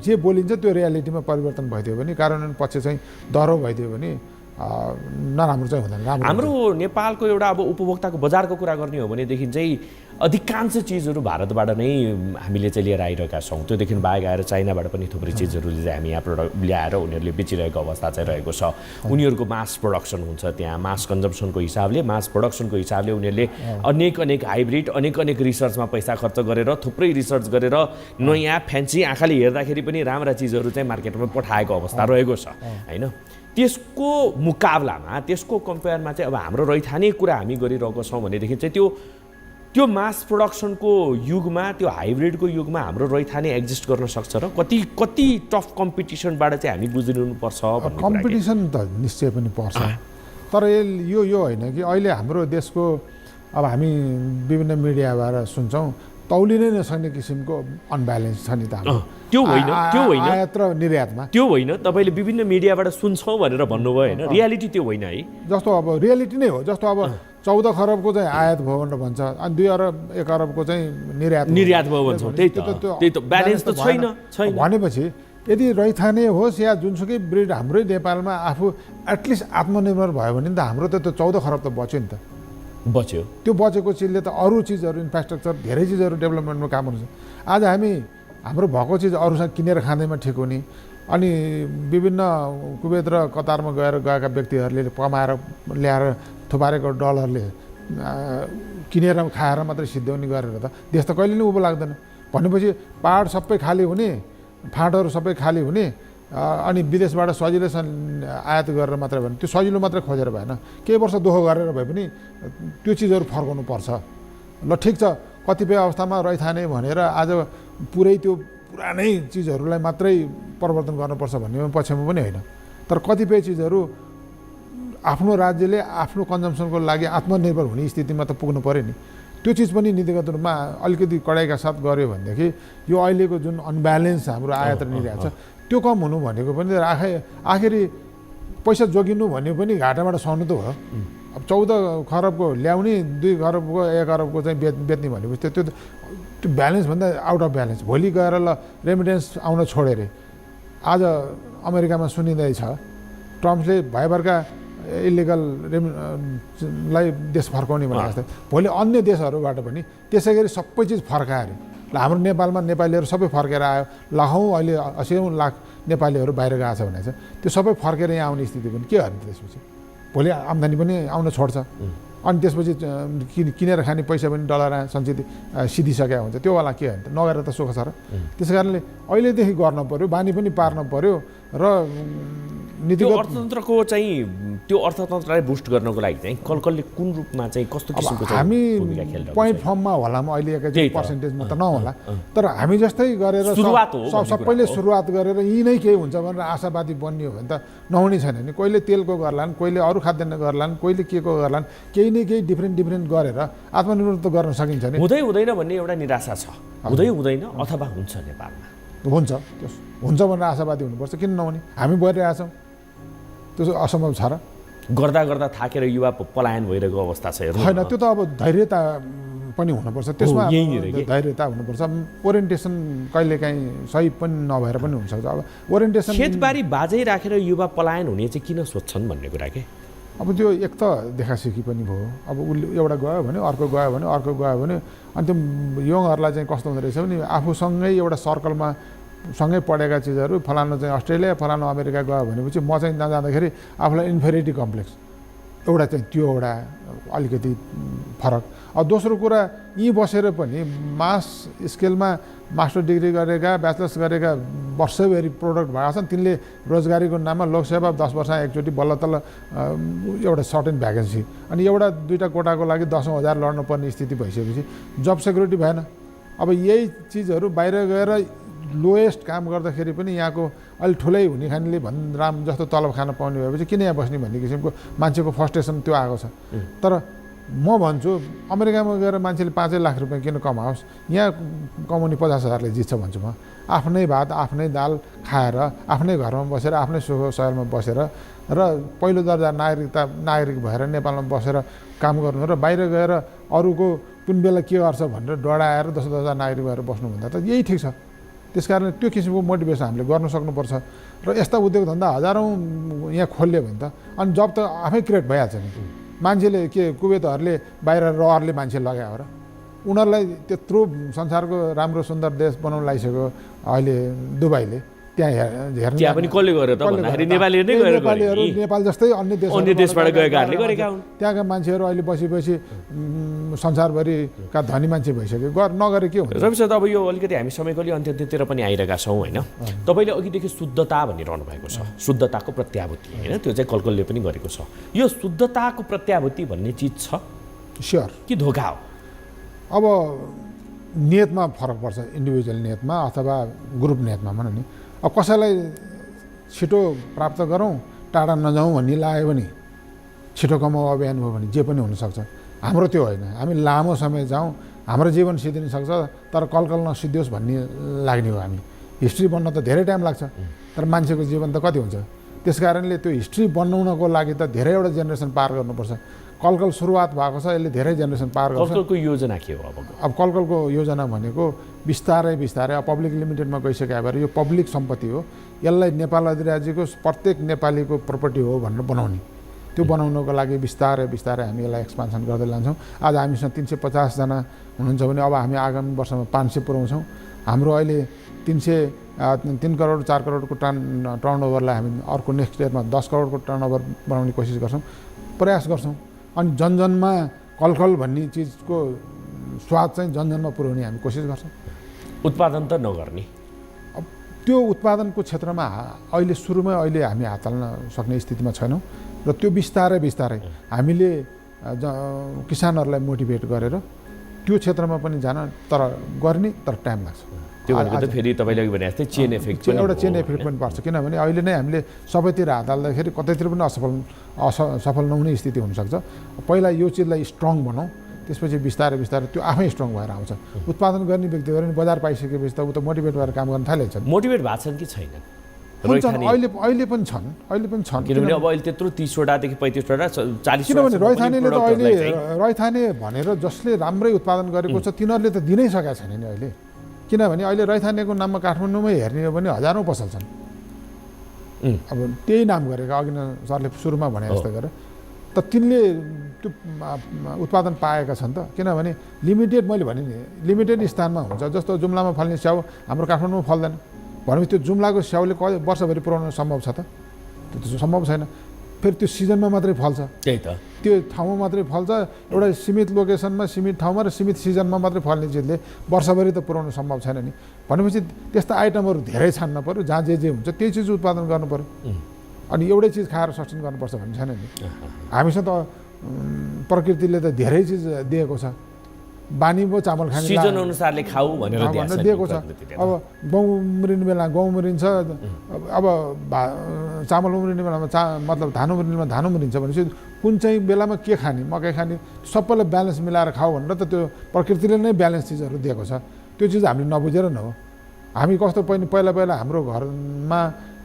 जे बोलिन्छ त्यो रियालिटीमा परिवर्तन भइदियो भने कार्यान्वयन पक्ष चाहिँ दह्रो भइदियो भने नराम्रो चाहिँ हुँदैन। हाम्रो नेपालको एउटा अब उपभोक्ताको बजारको कुरा गर्ने हो भनेदेखि चाहिँ अधिकांश चिजहरू भारतबाट नै हामीले चाहिँ लिएर आइरहेका छौँ। त्योदेखि बाहेक आएर चाइनाबाट पनि थुप्रै चिजहरूले चाहिँ हामी यहाँ प्रडक्ट ल्याएर उनीहरूले बेचिरहेको अवस्था चाहिँ रहेको छ। उनीहरूको मास प्रोडक्सन हुन्छ त्यहाँ, मास कन्जम्सनको हिसाबले मास प्रोडक्सनको हिसाबले उनीहरूले अनेक हाइब्रिड अनेक रिसर्चमा पैसा खर्च गरेर थुप्रै रिसर्च गरेर नयाँ फ्यान्सी आँखाले हेर्दाखेरि पनि राम्रा चिजहरू चाहिँ मार्केटमा पठाएको अवस्था रहेको छ होइन। त्यसको मुकाबलामा त्यसको कम्पेयरमा चाहिँ अब हाम्रो रैथाने कुरा हामी गरिरहेको छौँ भनेदेखि चाहिँ त्यो मास प्रोडक्सनको युगमा त्यो हाइब्रिडको युगमा हाम्रो रैथाने एक्जिस्ट गर्न सक्छ र कति टफ कम्पिटिसनबाट चाहिँ हामी गुज्रिनुपर्छ। कम्पिटिसन त निश्चय पनि पर्छ, तर यो होइन कि अहिले हाम्रो देशको अब हामी विभिन्न मिडियाबाट सुन्छौँ तौलिनै नसक्ने किसिमको अनब्यालेन्स छ नि त। त्यो होइन आयात र निर्यातमा त्यो होइन, तपाईँले विभिन्न मिडियाबाट सुन्छौँ भनेर भन्नुभयो होइन, रियालिटी त्यो होइन है। जस्तो अब रियालिटी नै हो, जस्तो अब 14 खरबको चाहिँ आयात भयो भनेर भन्छ अनि 2 अरब 1 अरबको चाहिँ निर्यात भयो भन्छौँ, त्यही त ब्यालेन्स त छैन भनेपछि यदि रैथाने होस् या जुनसुकै ब्रिड हाम्रै नेपालमा आफू एटलिस्ट आत्मनिर्भर भयो भने त हाम्रो त त्यो 14 खरब त बच्यो नि त। बच्यो, त्यो बचेको चिजले त अरू चिजहरू इन्फ्रास्ट्रक्चर धेरै चिजहरू डेभलपमेन्टमा काम हुन्छ। आज हाम्रो भएको चिज अरूसँग किनेर खाँदैमा ठिक हुने अनि विभिन्न कुवेत र कतारमा गएका व्यक्तिहरूले कमाएर ल्याएर थुपारेको डलरले किनेर खाएर मात्रै सिद्ध्याउने गरेर त देश त कहिले नै उँभो लाग्दैन। भनेपछि पहाड सबै खाली हुने, फाँटहरू सबै खाली हुने अनि विदेशबाट सजिलैसँग आयात गरेर मात्रै भने त्यो सजिलो मात्रै खोजेर भएन, केही वर्ष दुःख गरेर भए पनि त्यो चिजहरू फर्काउनु पर्छ। ल ठिक छ, कतिपय अवस्थामा रैथाने भनेर आज पुरै त्यो पुरानै चिजहरूलाई मात्रै परिवर्तन गर्नुपर्छ भन्ने पक्षमा पनि होइन, तर कतिपय चिजहरू आफ्नो राज्यले आफ्नो कन्जम्सनको लागि आत्मनिर्भर हुने स्थितिमा त पुग्नु पऱ्यो नि। त्यो चिज पनि नीतिगत रूपमा अलिकति कडाइका साथ गऱ्यो भनेदेखि यो अहिलेको जुन अनब्यालेन्स हाम्रो आयात र निर्यात छ त्यो कम हुनु भनेको पनि आखिरी पैसा जोगिनु भन्ने पनि घाटाबाट सहनु त हो। अब 14 खरबको ल्याउने 2 खरबको 1 अरबको चाहिँ बेच्ने भनेपछि त्यो ब्यालेन्सभन्दा आउट अफ ब्यालेन्स। भोलि गएर ल रेमिटेन्स आउन छोडेर आज अमेरिकामा सुनिँदैछ ट्रम्पले भयभरका इलिगल लाई देश फर्काउने भने जस्तै भोलि अन्य देशहरूबाट पनि त्यसै गरी सबै चिज फर्काएर ल हाम्रो नेपालमा नेपालीहरू सबै फर्केर आयो, लाखौँ अहिले 80 लाख नेपालीहरू बाहिर गएको छ भने चाहिँ त्यो सबै फर्केर यहाँ आउने स्थिति पनि के गर्ने त्यसपछि भोलि आम्दानी पनि आउन छोड्छ अनि त्यसपछि किनेर खाने पैसा पनि डलर सञ्चित सिधिसकेको हुन्छ, त्यो वाला के होइन त नगरेर त सुख छ र। त्यस कारणले अहिलेदेखि गर्न पर्यो, बानी पनि पार्न पर्यो र त्यो अर्थतन्त्रको चाहिँ त्यो अर्थतन्त्रलाई बुस्ट गर्नको लागि चाहिँ कसले कुन रूपमा चाहिँ कस्तो किसिमको चाहिँ हामी भूमिका खेल्छ? पोइन्ट फर्ममा होला अहिले एकैचोटि पर्सेन्टेजमा त नहोला, तर हामी जस्तै गरेर सबैले सुरुवात गरेर यी नै केही हुन्छ भनेर आशावादी बन्यो भने त नहुने छैन नि। कहिले तेलको गर्लान्, कहिले अरू खाद्यान्न गर्लान्, कहिले के को गर्लान्, केही न केही डिफ्रेन्ट गरेर आत्मनिर्भर त गर्न सकिन्छ नि। हुँदैन भन्ने एउटा निराशा छ, हुँदैन अथवा हुन्छ नेपालमा हुन्छ भनेर आशावादी हुनुपर्छ, किन नहुने? हामी भइरहेका छौँ, त्यो असम्भव छ र? गर्दा थाकेर युवा पलायन भइरहेको अवस्था छ होइन, त्यो त अब धैर्यता पनि हुनुपर्छ, त्यसमा धैर्यता हुनुपर्छ। ओरिएन्टेसन कहिलेकाहीँ सही पनि नभएर पनि हुनसक्छ। अब ओरिएन्टेसन खेतबारी बाजै राखेर युवा पलायन हुने चाहिँ किन सोध्छन् भन्ने कुरा के? अब त्यो एक त देखासेखी पनि भयो। अब उसले एउटा गयो भने अर्को गयो भने अनि त्यो यङहरूलाई चाहिँ कस्तो हुँदो रहेछ भने आफूसँगै एउटा सर्कलमा सँगै पढेका चिजहरू फलानु चाहिँ अस्ट्रेलिया फलानु अमेरिका गयो भनेपछि म चाहिँ नजाँदाखेरि आफूलाई इन्फेरिटी कम्प्लेक्स एउटा चाहिँ त्यो एउटा अलिकति फरक। दोस्रो कुरा यहीँ बसेर पनि मास स्केलमा मास्टर डिग्री गरेका ब्याचलर्स गरेका वर्षभरि प्रोडक्ट भएका छन्, तिनले रोजगारीको नाममा लोकसेवा 10 वर्ष एकचोटि बल्ल तल्ल एउटा सर्टेन भ्याकेन्सी अनि एउटा दुईवटा कोटाको लागि 10,000 लड्नुपर्ने स्थिति भइसकेपछि जब सेक्युरिटी भएन। अब यही चिजहरू बाहिर गएर लोएस्ट काम गर्दाखेरि पनि यहाँको अलि ठुलै हुने खानेले राम जस्तो तलब खान पाउने भएपछि किन यहाँ बस्ने भन्ने किसिमको मान्छेको फ्रस्ट्रेसन त्यो आएको छ। तर म भन्छु अमेरिकामा गएर मान्छेले 5 लाख रुपियाँ किन कमाओस्, यहाँ कमाउने 50,000ले जित्छ भन्छु म। आफ्नै भात आफ्नै दाल खाएर आफ्नै घरमा बसेर आफ्नै सुख सहरमा बसेर र पहिलो दर्जा नागरिक भएर नेपालमा बसेर काम गर्नु र बाहिर गएर अरूको कुन बेला के गर्छ भनेर डराएर 10 दर्जा नागरिक भएर बस्नुभन्दा त यही ठिक छ। त्यस कारणले त्यो किसिमको मोटिभेसन हामीले गर्न सक्नुपर्छ र यस्ता उद्योग धन्दा हजारौँ यहाँ खोल्यो भने त अनि जब त आफै क्रिएट भइहाल्छ नि। मान्छेले के कुवेतहरूले बाहिर रहरले मान्छे लगायो र उनीहरूलाई त्यत्रो संसारको राम्रो सुन्दर देश बनाउन लागिसक्यो अहिले दुबईले, त्यहाँ त्यहाँ पनि कसले गर्यो त भन्दाखेरि नेपालीहरू नेपाल जस्तै अन्य देशबाट गएकाहरूले गरेका हुन्। त्यहाँका मान्छेहरू अहिले बसी संसारभरिका धनी मान्छे भइसक्यो, नगरे के हुन्छ। रवि सर, अब यो अलिकति हामी समयको अलि अन्त्यतिर पनि आइरहेका छौँ होइन। तपाईँले अघिदेखि शुद्धता भनिरहनु भएको छ, शुद्धताको प्रत्याभूति होइन, त्यो चाहिँ कलकलले पनि गरेको छ। यो शुद्धताको प्रत्याभूति भन्ने चिज छ स्योर कि धोका हो? अब नियतमा फरक पर्छ, इन्डिभिजुअल नियतमा अथवा ग्रुप नियतमा भनौँ नि। अब कसैलाई छिटो प्राप्त गरौँ टाढा नजाउँ भन्ने लाग्यो भने छिटो कमाउ अभियान भयो भने जे पनि हुनसक्छ। हाम्रो त्यो होइन, हामी लामो समय जाउँ, हाम्रो जीवन सिद्धिन सक्छ तर कलकल नसिद्धियोस् भन्ने लाग्ने हो। हामी हिस्ट्री बन्न त धेरै टाइम लाग्छ तर मान्छेको जीवन त कति हुन्छ। त्यस कारणले त्यो हिस्ट्री बनाउनको लागि त धेरैवटा जेनेरेसन पार गर्नुपर्छ। कलकल सुरुवात भएको छ, यसले धेरै जेनेरेसन पार गर्छ। कलकलको योजना के हो? अब कलकलको योजना भनेको बिस्तारै अब पब्लिक लिमिटेडमा गइसके भएर यो पब्लिक सम्पत्ति हो, यसलाई नेपाल अधिराज्यको प्रत्येक नेपालीको प्रपर्टी हो भनेर बनाउने। त्यो बनाउनको लागि बिस्तारै हामी यसलाई एक्सपान्सन गर्दै लान्छौँ। आज हामीसँग 350 जना हुनुहुन्छ भने अब हामी आगामी वर्षमा 500 पुऱ्याउँछौँ। हाम्रो अहिले 3 करोड 4 करोडको टर्नओभरलाई हामी अर्को नेक्स्ट इयरमा 10 करोडको टर्नओभर बनाउने कोसिस गर्छौँ, प्रयास गर्छौँ। अनि जनजनमा कलकल भन्ने चिजको स्वाद चाहिँ जनजनमा पुर्याउने हामी कोसिस गर्छौँ। उत्पादन त नगर्ने, अब त्यो उत्पादनको क्षेत्रमा सुरुमै हामी हात हाल्न सक्ने स्थितिमा छैनौँ र त्यो बिस्तारै हामीले किसानहरूलाई मोटिभेट गरेर त्यो क्षेत्रमा पनि जान गर्ने तर टाइम लाग्छ। त्यो भनेको त फेरि तपाईँले अघि भने जस्तै चेन इफेक्ट पनि एउटा चेन इफेक्ट पनि पर्छ। किनभने अहिले नै हामीले सबैतिर हात हाल्दाखेरि कतैतिर पनि सफल नहुने स्थिति हुनसक्छ। पहिला यो चिजलाई स्ट्रङ बनाऊ, त्यसपछि बिस्तारै त्यो आफै स्ट्रङ भएर आउँछ। उत्पादन गर्ने व्यक्तिहरू पनि बजार पाइसकेपछि त ऊ त मोटिभेट भएर काम गर्न थालिन्छ। मोटिभेट भएको छन् कि छैन? अहिले पनि छन् किनभने अब अहिले त्यत्रो 30 वटादेखि 35 वटा 40 किनभने रैथानेले त अहिले रैथाने भनेर जसले राम्रै उत्पादन गरेको छ तिनीहरूले त दिनै सकेका छैन नि अहिले। किनभने अहिले रैथानेको नाममा काठमाडौँमै हेर्ने हो भने हजारौँ पसल छन्। अब त्यही नाम गरेका अघि सरले सुरुमा भने जस्तो गरेर त तिनले त्यो उत्पादन पाएका छन् त। किनभने लिमिटेड, मैले भने नि लिमिटेड स्थानमा हुन्छ। जस्तो जुम्लामा फल्ने स्याउ हाम्रो काठमाडौँमा फल्दैन भनेपछि त्यो जुम्लाको स्याउले वर्षभरि पुऱ्याउन सम्भव छ त? त्यो त सम्भव छैन। फेरि त्यो सिजनमा मात्रै फल्छ, त्यही त त्यो ठाउँमा मात्रै फल्छ। एउटा सीमित लोकेसनमा सीमित ठाउँमा र सीमित सिजनमा मात्रै फल्ने चिजले वर्षभरि त पुऱ्याउन सम्भव छैन नि। भनेपछि त्यस्ता आइटमहरू धेरै छान्न पऱ्यो, जहाँ जे हुन्छ त्यही चिज उत्पादन गर्नु पऱ्यो। अनि एउटै चिज खाएर सस्टेन गर्नुपर्छ भन्ने छैन नि। हामीसँग त प्रकृतिले त धेरै चिज दिएको छ। बानी भयो चामल खाने, सिजन अनुसारले खाऊ भनेर दिएको छ। अब गहुँ उम्रिने बेला गहुँ उम्रिन्छ, अब चामल उम्रिने बेलामा मतलब धान उम्रिने बेलामा धान उम्रिन्छ भनेपछि कुन चाहिँ बेलामा के खाने, मकै खाने, सबैलाई ब्यालेन्स मिलाएर खाऊ भनेर त त्यो प्रकृतिले नै ब्यालेन्स चिजहरू दिएको छ। त्यो चिज हामीले नबुझेर न हो। हामी कस्तो पहिला हाम्रो घरमा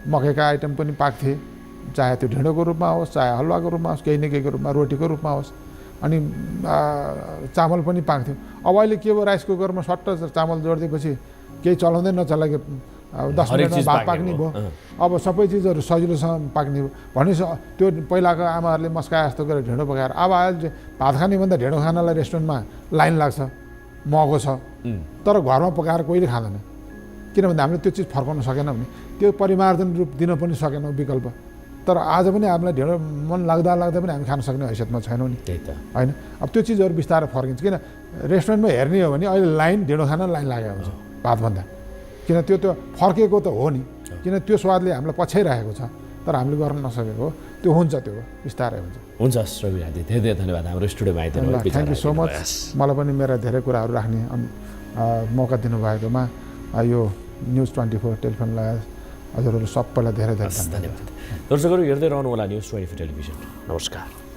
मकैका आइटम पनि पाक्थे, चाहे त्यो ढिँडोको रूपमा होस्, चाहे हलुवाको रूपमा होस्, केही न केहीको रूपमा, रोटीको रूपमा होस्। अनि चामल पनि पाक्थ्यो। अब अहिले के भयो, राइस कुकरमा सट्ट चामल जोडिदिएपछि केही चलाउँदै नचलाएको 10 मिनटमा भात पाक्ने भयो। अब सबै चिजहरू सजिलोसँग पाक्ने भयो। भनेपछि त्यो पहिलाको आमाहरूले मस्काए जस्तो गरेर ढिँडो पकाएर, अब अहिले भात खाने भन्दा ढिँडो खानालाई रेस्टुरेन्टमा लाइन लाग्छ, महँगो छ। तर घरमा पकाएर कोहीले खाँदैन। किनभने हामीले त्यो चिज फर्काउन सकेनौँ भने, त्यो परिमार्जन रूप दिन पनि सकेनौँ विकल्प। तर आज पनि हामीलाई ढेँडो मन लाग्दा पनि हामी खान सक्ने हैसियतमा छैनौँ नि त्यही त होइन अब त्यो चिजहरू बिस्तारै फर्किन्छ किन रेस्टुरेन्टमा हेर्ने हो भने अहिले ढेँडो खान लाइन लागेको हुन्छ भातभन्दा किन त्यो फर्केको त हो नि किन त्यो स्वादले हामीलाई पछ्याइरहेको छ तर हामीले गर्न नसकेको हो त्यो हुन्छ त्यो बिस्तारै हुन्छ रवि राधी धेरै धेरै धन्यवाद हाम्रो स्टुडियोमा आइदिनु भयो थ्याङ्क यू सो मच मलाई पनि मेरा धेरै कुराहरू राख्ने मौका दिनुभएकोमा यो न्युज 24 टेलिफोन लगायत हजुरहरू सबैलाई धेरै धेरै धन्यवाद दर्शकहरू हेर्दै रहनु होला न्युज 24 टेलिभिजन नमस्कार